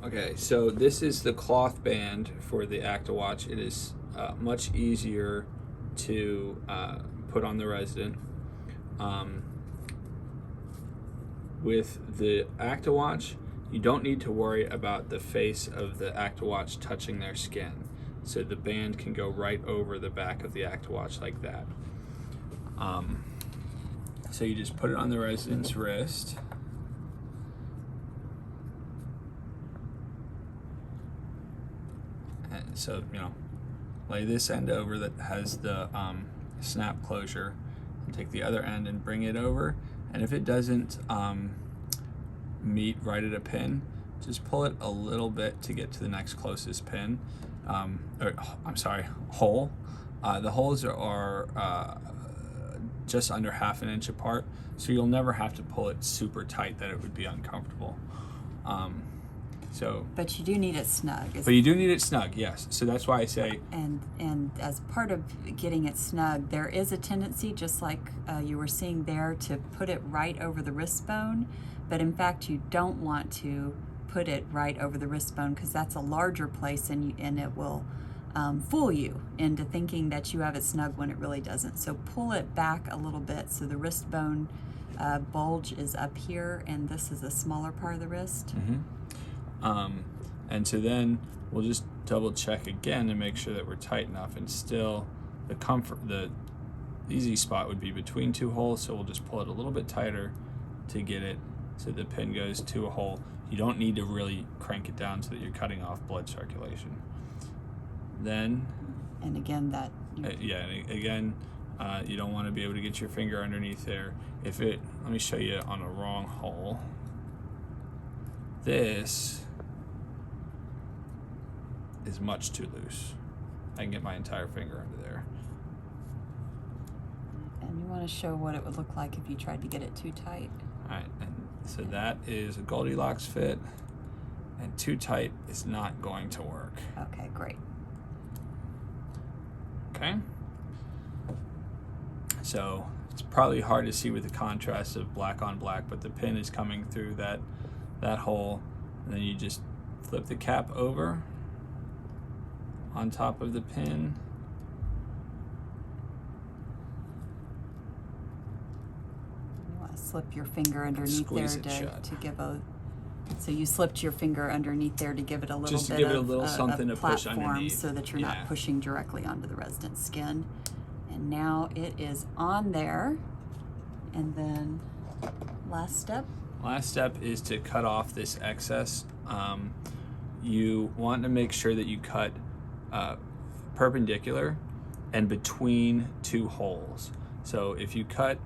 Okay, so this is the cloth band for the actiwatch. It is much easier to put on the resident. With the actiwatch, you don't need to worry about the face of the actiwatch touching their skin. So the band can go right over the back of the actiwatch like that. So you just put it on the resident's wrist. And so, lay this end over that has the snap closure, and take the other end and bring it over. And if it doesn't meet right at a pin, just pull it a little bit to get to the next closest pin, hole. The holes are just under ½ an inch apart, so you'll never have to pull it super tight that it would be uncomfortable. But you do need it snug. But you do need it snug, yes. So that's why I say. And as part of getting it snug, there is a tendency, just like you were seeing there, to put it right over the wrist bone. But in fact, you don't want to put it right over the wrist bone, because that's a larger place, and it will fool you into thinking that you have it snug when it really doesn't. So pull it back a little bit so the wrist bone bulge is up here, and this is a smaller part of the wrist. Mm-hmm. And so then we'll just double check again to make sure that we're tight enough, and still the easy spot would be between two holes, so we'll just pull it a little bit tighter to get it so the pin goes to a hole. You don't need to really crank it down so that you're cutting off blood circulation. Then, and again you don't want to be able to get your finger underneath there. Let me show you on a wrong hole. This is much too loose. I can get my entire finger under there. And you want to show what it would look like if you tried to get it too tight. All right, and so that is a Goldilocks fit, and too tight is not going to work. Okay, great. Okay. So it's probably hard to see with the contrast of black on black, but the pin is coming through that hole, and then you just flip the cap over on top of the pin. You want to slip your finger underneath Squeeze there it to give a. So you slipped your finger underneath there to give it a little just to bit give it a of little something to push platform, underneath, so that you're yeah, not pushing directly onto the resident's skin. And now it is on there. And then last step. Last step is to cut off this excess. You want to make sure that you cut perpendicular and between two holes. So if you cut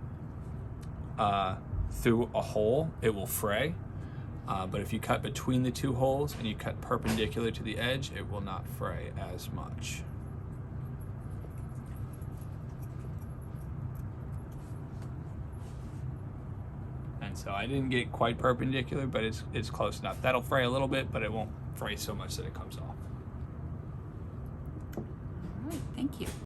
through a hole, it will fray. But if you cut between the two holes and you cut perpendicular to the edge, it will not fray as much. And so I didn't get quite perpendicular, but it's close enough. That'll fray a little bit, but it won't fray so much that it comes off. All right, thank you.